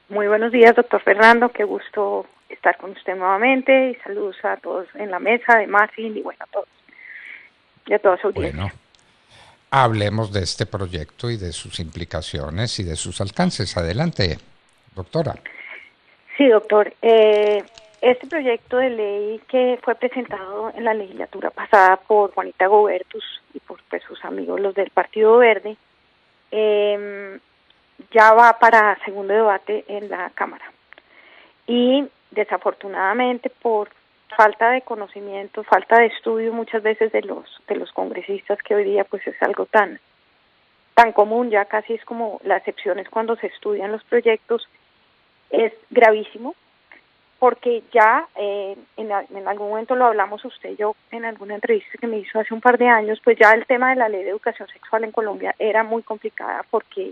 Muy buenos días, doctor Fernando. Qué gusto estar con usted nuevamente y saludos a todos en la mesa de Marfil y bueno, a todos y a toda su Bueno, audiencia. hablemos de este proyecto y de sus implicaciones y de sus alcances. Adelante, doctora. Sí, doctor. Este proyecto de ley que fue presentado en la legislatura pasada por Juanita Gobertus y por pues, sus amigos los del Partido Verde, ya va para segundo debate en la Cámara. Y desafortunadamente por falta de conocimiento, falta de estudio muchas veces de los congresistas, que hoy día pues es algo tan común, ya casi es como la excepción es cuando se estudian los proyectos, es gravísimo porque ya en algún momento lo hablamos usted y yo en alguna entrevista que me hizo hace un par de años, pues ya el tema de la ley de educación sexual en Colombia era muy complicada porque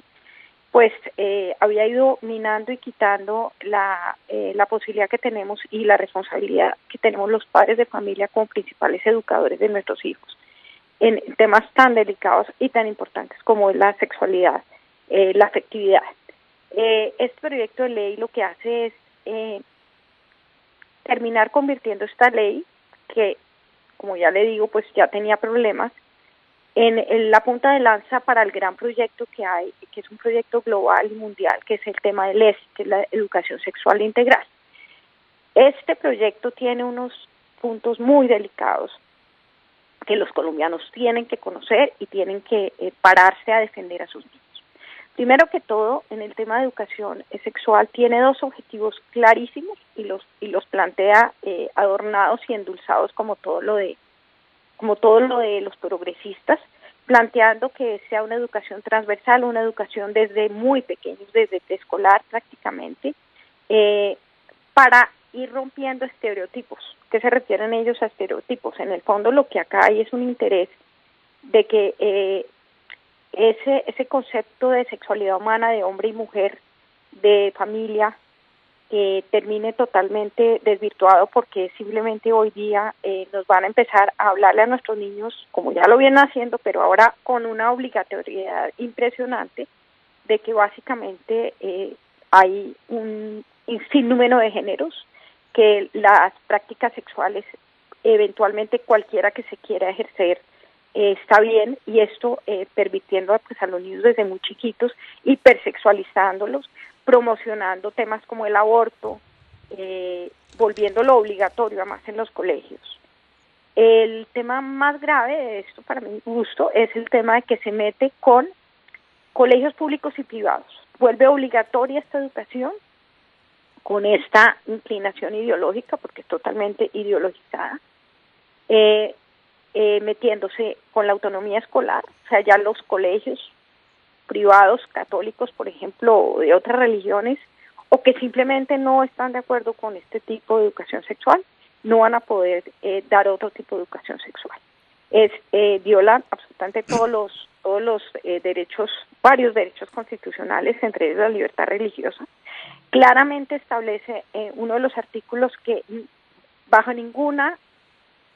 pues había ido minando y quitando la posibilidad que tenemos y la responsabilidad que tenemos los padres de familia como principales educadores de nuestros hijos en temas tan delicados y tan importantes como es la sexualidad, la afectividad. Este proyecto de ley lo que hace es terminar convirtiendo esta ley, que como ya le digo, pues ya tenía problemas, en la punta de lanza para el gran proyecto que hay, que es un proyecto global y mundial, que es el tema del ESI, que es la educación sexual integral. Este proyecto tiene unos puntos muy delicados que los colombianos tienen que conocer y tienen que pararse a defender a sus niños. Primero que todo, en el tema de educación sexual tiene dos objetivos clarísimos y los plantea adornados y endulzados como todo lo de los progresistas, planteando que sea una educación transversal, una educación desde muy pequeños, desde preescolar prácticamente, para ir rompiendo estereotipos. ¿Qué se refieren ellos a estereotipos? En el fondo lo que acá hay es un interés de que ese concepto de sexualidad humana de hombre y mujer, de familia, termine totalmente desvirtuado, porque simplemente hoy día nos van a empezar a hablarle a nuestros niños, como ya lo vienen haciendo, pero ahora con una obligatoriedad impresionante de que básicamente hay un sinnúmero de géneros, que las prácticas sexuales, eventualmente cualquiera que se quiera ejercer, está bien, y esto permitiendo pues, a los niños desde muy chiquitos, hipersexualizándolos, promocionando temas como el aborto, volviéndolo obligatorio además en los colegios. El tema más grave de esto, para mi gusto, es el tema de que se mete con colegios públicos y privados. Vuelve obligatoria esta educación con esta inclinación ideológica, porque es totalmente ideologizada, metiéndose con la autonomía escolar, o sea, ya los colegios privados, católicos, por ejemplo, o de otras religiones, o que simplemente no están de acuerdo con este tipo de educación sexual, no van a poder dar otro tipo de educación sexual. Viola absolutamente todos los derechos, varios derechos constitucionales, entre ellos la libertad religiosa. Claramente establece uno de los artículos que bajo ninguna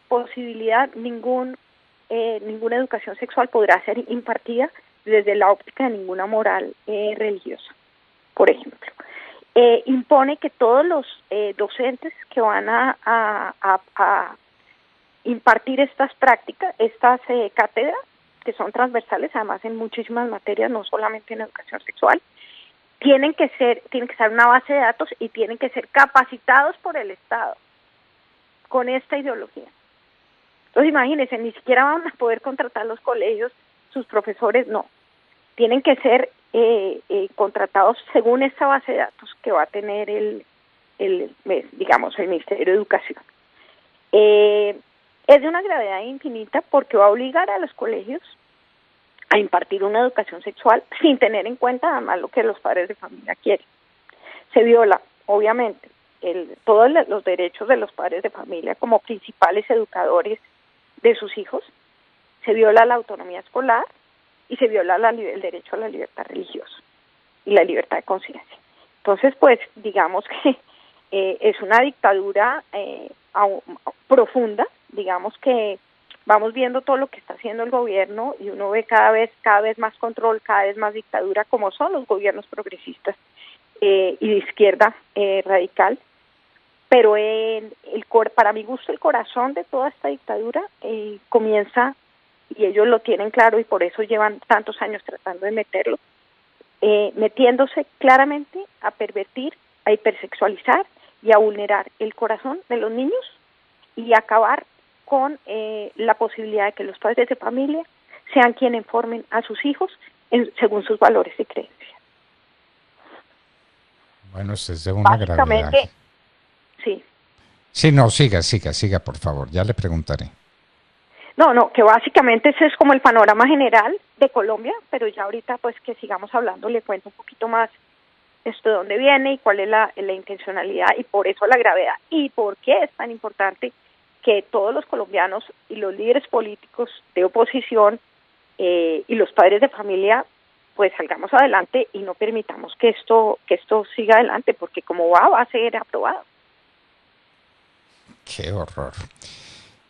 posibilidad, ninguna educación sexual podrá ser impartida desde la óptica de ninguna moral religiosa, por ejemplo. Impone que todos los docentes que van a impartir estas prácticas, estas cátedras, que son transversales, además en muchísimas materias, no solamente en educación sexual, tienen que ser una base de datos y tienen que ser capacitados por el Estado con esta ideología. Entonces imagínense, ni siquiera van a poder contratar los colegios, sus profesores, no. Tienen que ser contratados según esta base de datos que va a tener el Ministerio de Educación. Es de una gravedad infinita porque va a obligar a los colegios a impartir una educación sexual sin tener en cuenta además lo que los padres de familia quieren. Se viola, obviamente, todos los derechos de los padres de familia como principales educadores de sus hijos, se viola la autonomía escolar y se viola el derecho a la libertad religiosa y la libertad de conciencia. Entonces, pues, digamos que es una dictadura profunda, digamos que vamos viendo todo lo que está haciendo el gobierno y uno ve cada vez más control, cada vez más dictadura, como son los gobiernos progresistas y de izquierda radical, pero para mi gusto el corazón de toda esta dictadura comienza, y ellos lo tienen claro y por eso llevan tantos años tratando de meterlo, metiéndose claramente a pervertir, a hipersexualizar y a vulnerar el corazón de los niños y acabar con la posibilidad de que los padres de familia sean quienes formen a sus hijos según sus valores y creencias. Bueno, esto es de una gravedad. Sí. Sí, no, siga, por favor, ya le preguntaré. No, que básicamente ese es como el panorama general de Colombia, pero ya ahorita pues que sigamos hablando le cuento un poquito más esto de dónde viene y cuál es la intencionalidad y por eso la gravedad y por qué es tan importante que todos los colombianos y los líderes políticos de oposición y los padres de familia pues salgamos adelante y no permitamos que esto siga adelante, porque como va a ser aprobado. Qué horror,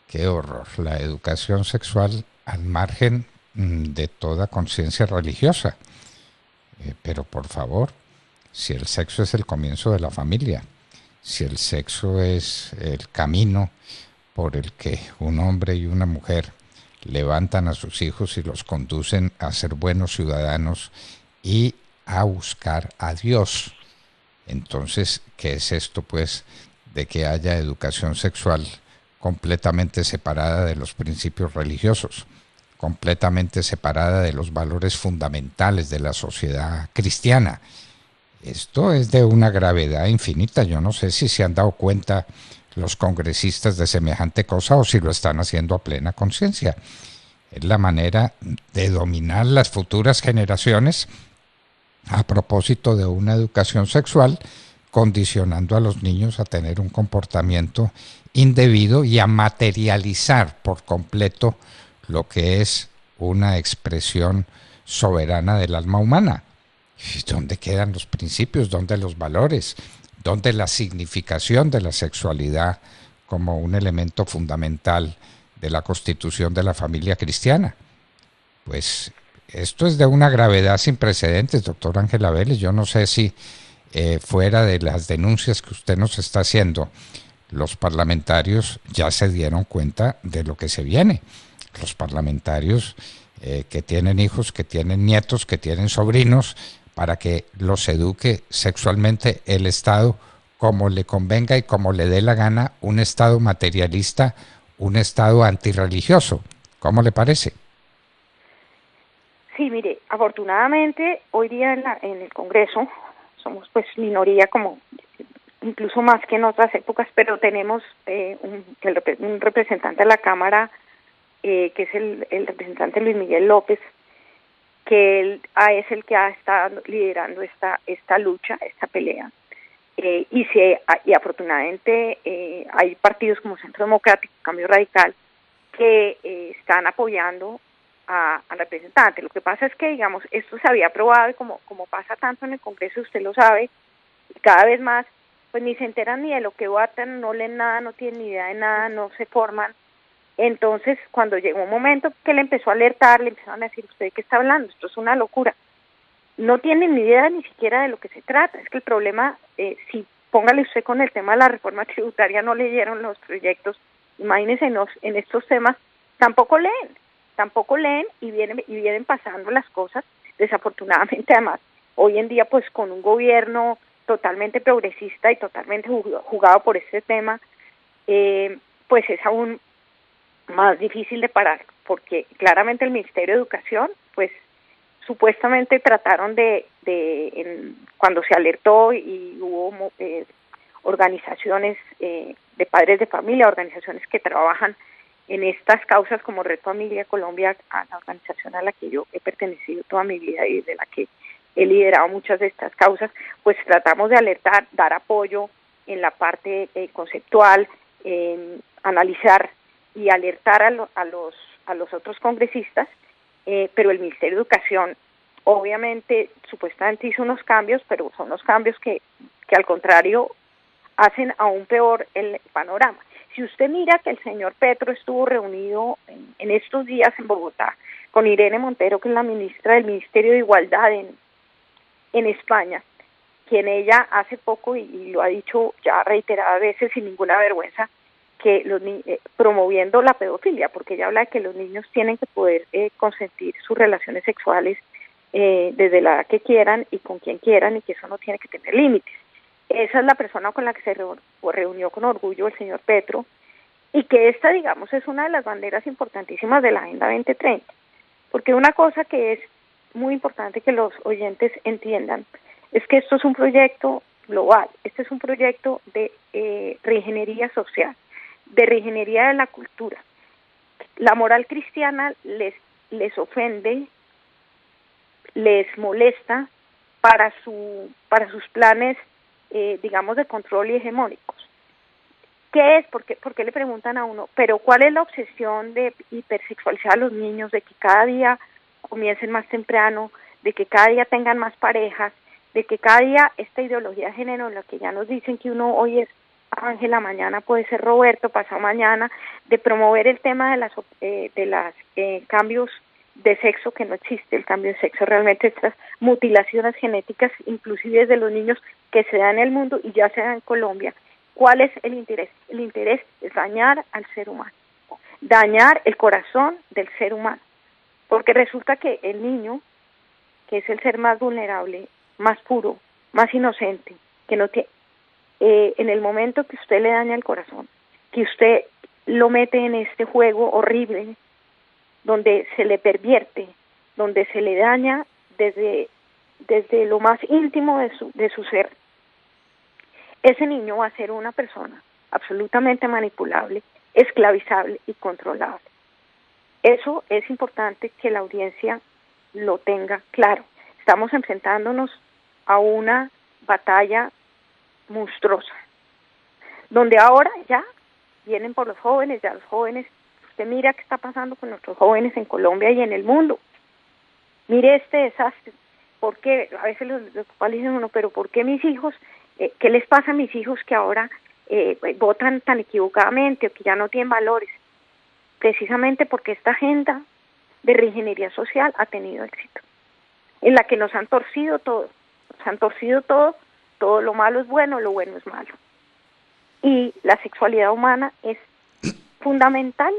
qué horror. La educación sexual al margen de toda conciencia religiosa. Pero por favor, si el sexo es el comienzo de la familia, si el sexo es el camino por el que un hombre y una mujer levantan a sus hijos y los conducen a ser buenos ciudadanos y a buscar a Dios. Entonces, ¿qué es esto, pues, de que haya educación sexual completamente separada de los principios religiosos, completamente separada de los valores fundamentales de la sociedad cristiana? Esto es de una gravedad infinita. Yo no sé si se han dado cuenta los congresistas de semejante cosa o si lo están haciendo a plena conciencia. Es la manera de dominar las futuras generaciones a propósito de una educación sexual, condicionando a los niños a tener un comportamiento indebido y a materializar por completo lo que es una expresión soberana del alma humana. ¿Dónde quedan los principios? ¿Dónde los valores? ¿Dónde la significación de la sexualidad como un elemento fundamental de la constitución de la familia cristiana? Pues esto es de una gravedad sin precedentes, doctor Ángela Vélez. Yo no sé si fuera de las denuncias que usted nos está haciendo, los parlamentarios ya se dieron cuenta de lo que se viene. Los parlamentarios que tienen hijos, que tienen nietos, que tienen sobrinos, para que los eduque sexualmente el Estado como le convenga y como le dé la gana, un Estado materialista, un Estado antirreligioso. ¿Cómo le parece? Sí, mire, afortunadamente hoy día en el Congreso somos pues minoría, como incluso más que en otras épocas, pero tenemos un representante de la Cámara, que es el representante Luis Miguel López, que él es el que ha estado liderando esta lucha, esta pelea, y afortunadamente hay partidos como Centro Democrático, Cambio Radical, que están apoyando al representante. Lo que pasa es que, digamos, esto se había aprobado y como pasa tanto en el Congreso, usted lo sabe, y cada vez más, pues ni se enteran ni de lo que votan, no leen nada, no tienen ni idea de nada, no se forman. Entonces, cuando llegó un momento que le empezó a alertar, le empezaron a decir, ¿usted de qué está hablando? Esto es una locura. No tienen ni idea ni siquiera de lo que se trata. Es que el problema, si póngale usted con el tema de la reforma tributaria, no leyeron los proyectos, imagínense en estos temas, tampoco leen y vienen pasando las cosas, desafortunadamente. Además, hoy en día pues con un gobierno totalmente progresista y totalmente jugado por este tema, pues es aún más difícil de parar, porque claramente el Ministerio de Educación, pues supuestamente trataron cuando se alertó y hubo organizaciones de padres de familia, organizaciones que trabajan en estas causas como Red Familia Colombia, a la organización a la que yo he pertenecido toda mi vida y de la que he liderado muchas de estas causas, pues tratamos de alertar, dar apoyo en la parte conceptual, analizar y alertar a los otros congresistas, pero el Ministerio de Educación obviamente supuestamente hizo unos cambios, pero son unos cambios que al contrario hacen aún peor el panorama. Si usted mira que el señor Petro estuvo reunido en estos días en Bogotá con Irene Montero, que es la ministra del Ministerio de Igualdad en España, quien ella hace poco, y lo ha dicho ya reiteradas veces sin ninguna vergüenza, que promoviendo la pedofilia, porque ella habla de que los niños tienen que poder consentir sus relaciones sexuales desde la edad que quieran y con quien quieran, y que eso no tiene que tener límites. Esa es la persona con la que se reunió con orgullo el señor Petro, y que esta, digamos, es una de las banderas importantísimas de la Agenda 2030, porque una cosa que es muy importante que los oyentes entiendan es que esto es un proyecto global, este es un proyecto de reingeniería social, de reingeniería de la cultura. La moral cristiana les ofende, les molesta para sus planes, digamos, de control y hegemónicos. ¿Qué es? ¿Por qué le preguntan a uno? Pero ¿cuál es la obsesión de hipersexualizar a los niños, de que cada día comiencen más temprano, de que cada día tengan más parejas, de que cada día esta ideología de género, en la que ya nos dicen que uno hoy es Ángela, mañana puede ser Roberto, pasado mañana, de promover el tema de las cambios de sexo, que no existe el cambio de sexo, realmente estas mutilaciones genéticas, inclusive de los niños que se dan en el mundo y ya se dan en Colombia? ¿Cuál es el interés? El interés es dañar al ser humano, dañar el corazón del ser humano, porque resulta que el niño, que es el ser más vulnerable, más puro, más inocente, que no tiene, en el momento que usted le daña el corazón, que usted lo mete en este juego horrible, donde se le pervierte, donde se le daña desde lo más íntimo de su ser, ese niño va a ser una persona absolutamente manipulable, esclavizable y controlable. Eso es importante que la audiencia lo tenga claro. Estamos enfrentándonos a una batalla monstruosa, donde ahora ya vienen por los jóvenes, ya los jóvenes, usted mira qué está pasando con nuestros jóvenes en Colombia y en el mundo. Mire este desastre. ¿Por qué? A veces los papás dicen, bueno, pero ¿por qué mis hijos, qué les pasa a mis hijos que ahora votan tan equivocadamente o que ya no tienen valores? Precisamente porque esta agenda de reingeniería social ha tenido éxito, en la que nos han torcido todo, todo lo malo es bueno, lo bueno es malo. Y la sexualidad humana es fundamental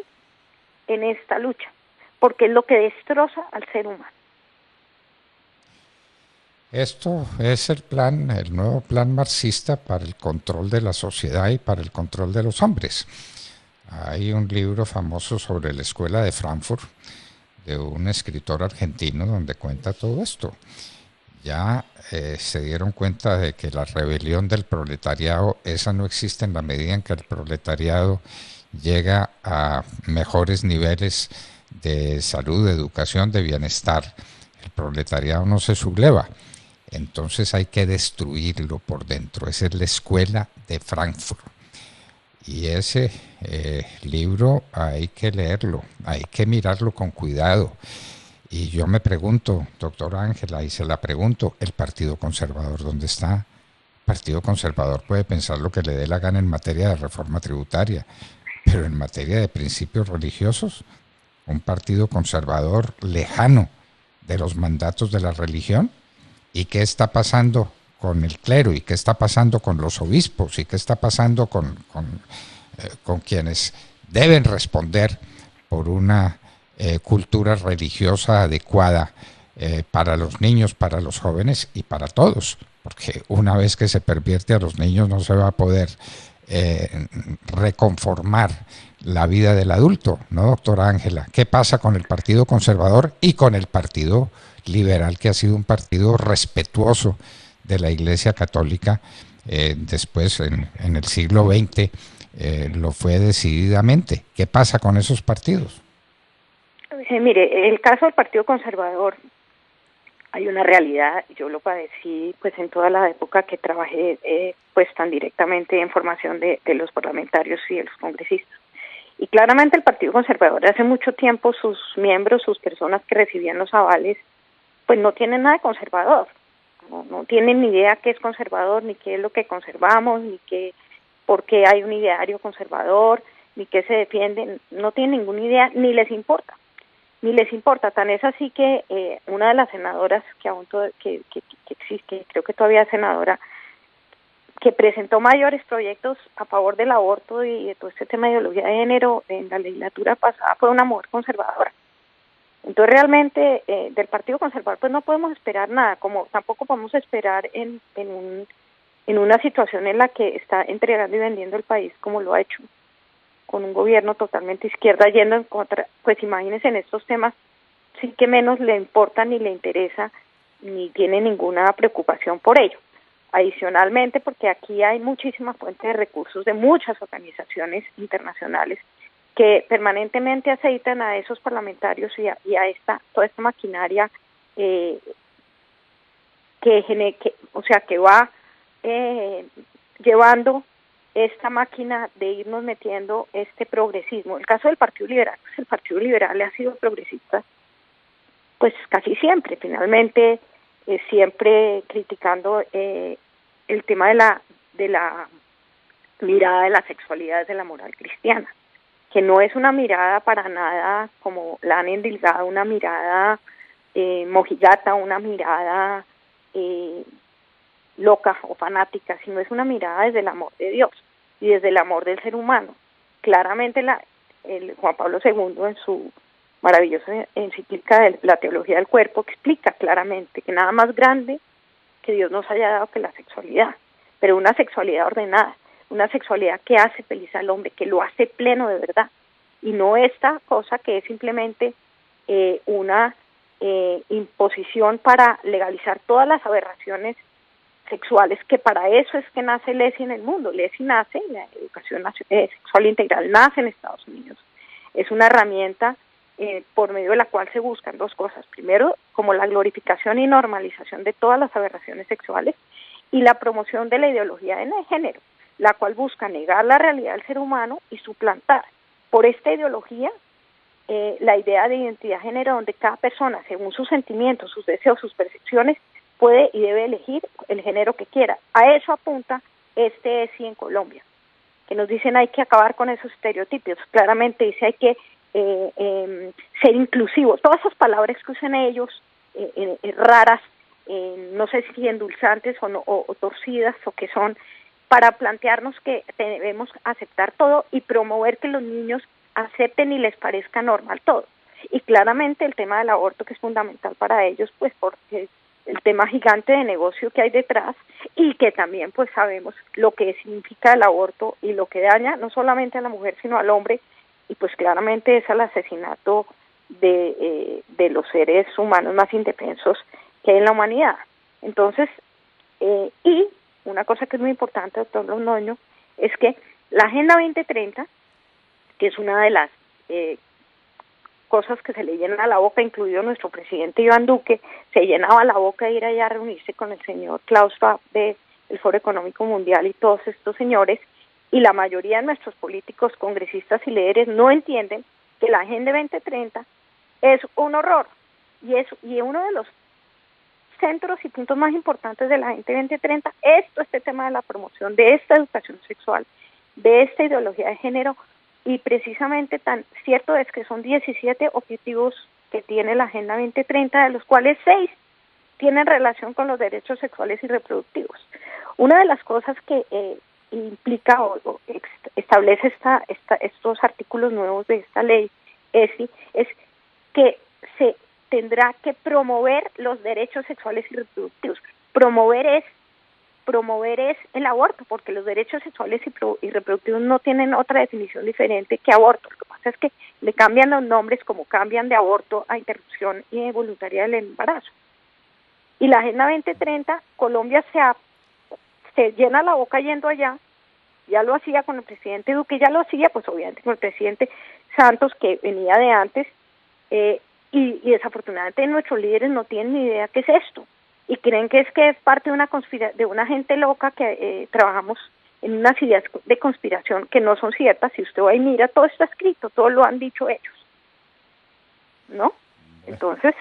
en esta lucha, porque es lo que destroza al ser humano. Esto es el nuevo plan marxista para el control de la sociedad y para el control de los hombres. Hay un libro famoso sobre la escuela de Frankfurt de un escritor argentino donde cuenta todo esto. Ya se dieron cuenta de que la rebelión del proletariado, esa no existe en la medida en que el proletariado llega a mejores niveles de salud, de educación, de bienestar. El proletariado no se subleva. Entonces hay que destruirlo por dentro. Esa es la escuela de Frankfurt. Y ese libro hay que leerlo, hay que mirarlo con cuidado. Y yo me pregunto, doctora Ángela, y se la pregunto, ¿el Partido Conservador dónde está? El Partido Conservador puede pensar lo que le dé la gana en materia de reforma tributaria, pero en materia de principios religiosos, un partido conservador lejano de los mandatos de la religión. ¿Y qué está pasando con el clero? ¿Y qué está pasando con los obispos? ¿Y qué está pasando con quienes deben responder por una cultura religiosa adecuada para los niños, para los jóvenes y para todos? Porque una vez que se pervierte a los niños no se va a poder reconformar la vida del adulto, ¿no, doctora Ángela? ¿Qué pasa con el Partido Conservador y con el Partido Liberal, que ha sido un partido respetuoso de la Iglesia Católica? Después, en el siglo XX, lo fue decididamente. ¿Qué pasa con esos partidos? Mire, el caso del Partido Conservador, hay una realidad, yo lo padecí pues en toda la época que trabajé pues tan directamente en formación de los parlamentarios y de los congresistas. Y claramente el Partido Conservador hace mucho tiempo, sus miembros, sus personas que recibían los avales, pues no tienen nada de conservador, no tienen ni idea qué es conservador, ni qué es lo que conservamos, ni qué, por qué hay un ideario conservador, ni qué se defiende, no tienen ninguna idea, ni les importa. ni les importa. Tan es así que una de las senadoras que aún que existe, creo que todavía es senadora, que presentó mayores proyectos a favor del aborto y de todo este tema de ideología de género en la legislatura pasada, fue una mujer conservadora. Entonces realmente del Partido Conservador pues no podemos esperar nada, como tampoco podemos esperar en una situación en la que está entregando y vendiendo el país como lo ha hecho, con un gobierno totalmente izquierda yendo en contra. Pues imagínense, en estos temas sí que menos le importa ni le interesa ni tiene ninguna preocupación por ello. Adicionalmente, porque aquí hay muchísima fuente de recursos de muchas organizaciones internacionales que permanentemente aceitan a esos parlamentarios y a toda esta maquinaria que va llevando esta máquina de irnos metiendo este progresismo. El caso del Partido Liberal, pues el Partido Liberal ha sido progresista pues casi siempre, finalmente siempre criticando el tema de la mirada de la sexualidad desde la moral cristiana, que no es una mirada para nada como la han endilgado, una mirada mojigata, una mirada loca o fanática, sino es una mirada desde el amor de Dios y desde el amor del ser humano. Claramente el Juan Pablo II en su maravillosa encíclica de la teología del cuerpo explica claramente que nada más grande que Dios nos haya dado que la sexualidad, pero una sexualidad ordenada, una sexualidad que hace feliz al hombre, que lo hace pleno de verdad, y no esta cosa que es simplemente una imposición para legalizar todas las aberraciones sexuales, que para eso es que nace LESI en el mundo. LESI nace, la educación sexual integral nace en Estados Unidos. Es una herramienta por medio de la cual se buscan dos cosas. Primero, como la glorificación y normalización de todas las aberraciones sexuales y la promoción de la ideología de género, la cual busca negar la realidad del ser humano y suplantar por esta ideología la idea de identidad de género, donde cada persona, según sus sentimientos, sus deseos, sus percepciones, puede y debe elegir el género que quiera. A eso apunta este ESI en Colombia, que nos dicen hay que acabar con esos estereotipos. Claramente dice hay que ser inclusivos. Todas esas palabras que usan ellos, raras, no sé si endulzantes o torcidas, o que son para plantearnos que debemos aceptar todo y promover que los niños acepten y les parezca normal todo. Y claramente el tema del aborto, que es fundamental para ellos, pues porque el tema gigante de negocio que hay detrás, y que también pues sabemos lo que significa el aborto y lo que daña no solamente a la mujer sino al hombre, y pues claramente es el asesinato de los seres humanos más indefensos que hay en la humanidad. Entonces, y una cosa que es muy importante, doctor Londoño, es que la Agenda 2030, que es una de las cosas que se le llena la boca, incluido nuestro presidente Iván Duque, se llenaba la boca de ir allá a reunirse con el señor Klaus Schwab del Foro Económico Mundial y todos estos señores, y la mayoría de nuestros políticos, congresistas y líderes no entienden que la Agenda 2030 es un horror, y uno de los centros y puntos más importantes de la Agenda 2030 es este tema de la promoción de esta educación sexual, de esta ideología de género. Y precisamente tan cierto es que son 17 objetivos que tiene la Agenda 2030, de los cuales 6 tienen relación con los derechos sexuales y reproductivos. Una de las cosas que implica o establece estos artículos nuevos de esta ley es que se tendrá que promover los derechos sexuales y reproductivos. Promover es el aborto, porque los derechos sexuales y reproductivos no tienen otra definición diferente que aborto. Lo que pasa es que le cambian los nombres, como cambian de aborto a interrupción voluntaria del embarazo. Y la Agenda 2030, Colombia se llena la boca yendo allá, ya lo hacía con el presidente Duque, ya lo hacía pues obviamente con el presidente Santos, que venía de antes, y desafortunadamente nuestros líderes no tienen ni idea qué es esto, y creen que es parte de una gente loca que trabajamos en unas ideas de conspiración que no son ciertas. Si usted va y mira, todo está escrito, todo lo han dicho ellos, ¿no? Entonces,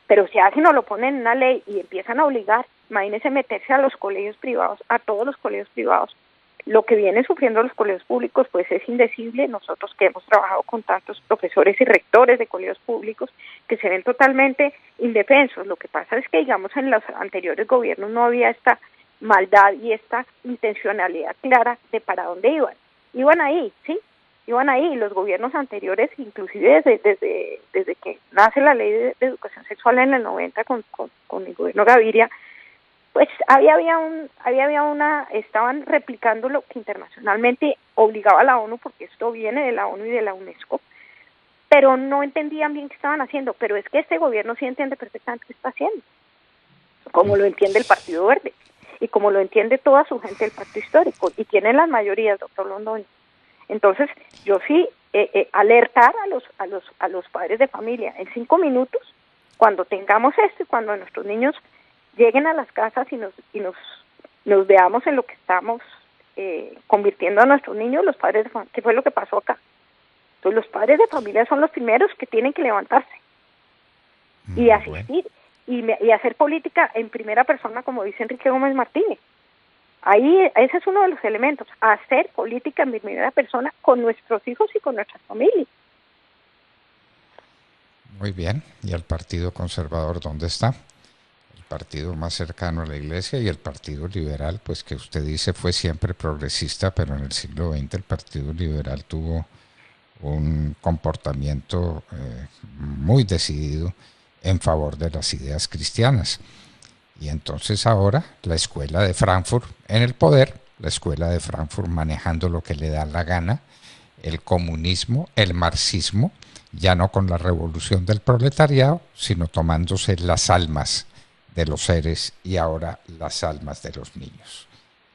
pero si hacen o lo ponen en una ley y empiezan a obligar, imagínense meterse a los colegios privados, a todos los colegios privados, Lo que vienen sufriendo los colegios públicos pues es indecible. Nosotros que hemos trabajado con tantos profesores y rectores de colegios públicos que se ven totalmente indefensos. Lo que pasa es que, digamos, en los anteriores gobiernos no había esta maldad y esta intencionalidad clara de para dónde iban. Iban ahí, ¿sí? Iban ahí. Los gobiernos anteriores, inclusive desde que nace la ley de educación sexual en el 90 con el gobierno Gaviria, pues estaban replicando lo que internacionalmente obligaba a la ONU, porque esto viene de la ONU y de la UNESCO, pero no entendían bien qué estaban haciendo. Pero es que este gobierno sí entiende perfectamente qué está haciendo, como lo entiende el Partido Verde y como lo entiende toda su gente del Pacto Histórico, y tienen las mayorías, doctor Londoño. Entonces, yo sí alertar a los padres de familia en 5 minutos, cuando tengamos esto y cuando nuestros niños lleguen a las casas y nos veamos en lo que estamos convirtiendo a nuestros niños, los padres de familia. ¿Qué fue lo que pasó acá? Entonces los padres de familia son los primeros que tienen que levantarse y asistir y hacer política en primera persona, como dice Enrique Gómez Martínez. Ahí ese es uno de los elementos, hacer política en primera persona con nuestros hijos y con nuestras familias. Muy bien. ¿Y el Partido Conservador dónde está? Partido más cercano a la Iglesia, y el Partido Liberal, pues que usted dice fue siempre progresista, pero en el siglo XX el Partido Liberal tuvo un comportamiento muy decidido en favor de las ideas cristianas. Y entonces ahora la escuela de Frankfurt en el poder, la escuela de Frankfurt manejando lo que le da la gana, el comunismo, el marxismo, ya no con la revolución del proletariado, sino tomándose las almas de los seres y ahora las almas de los niños.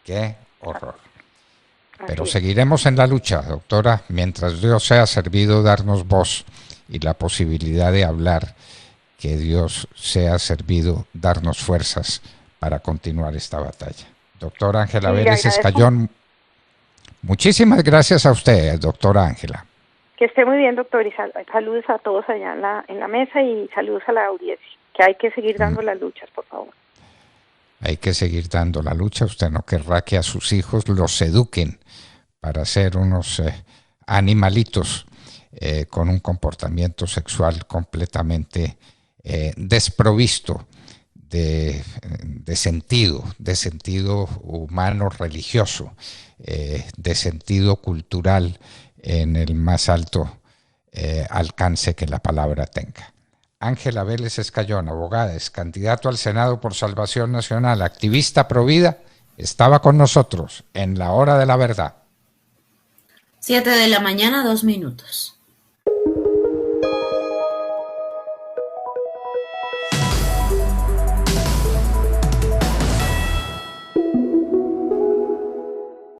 ¡Qué horror! Pero seguiremos en la lucha, doctora, mientras Dios sea servido darnos voz y la posibilidad de hablar, que Dios sea servido darnos fuerzas para continuar esta batalla. Doctora Ángela Vélez Escayón, muchísimas gracias a usted, doctora Ángela. Que esté muy bien, doctor, y saludos a todos allá en la mesa y saludos a la audiencia. Que hay que seguir dando las luchas, por favor. Hay que seguir dando la lucha. Usted no querrá que a sus hijos los eduquen para ser unos animalitos con un comportamiento sexual completamente desprovisto de sentido humano religioso, de sentido cultural en el más alto alcance que la palabra tenga. Ángela Vélez Escayón, abogada, es candidato al Senado por Salvación Nacional, activista provida, estaba con nosotros en la hora de la verdad. 7 de la mañana, 2 minutos.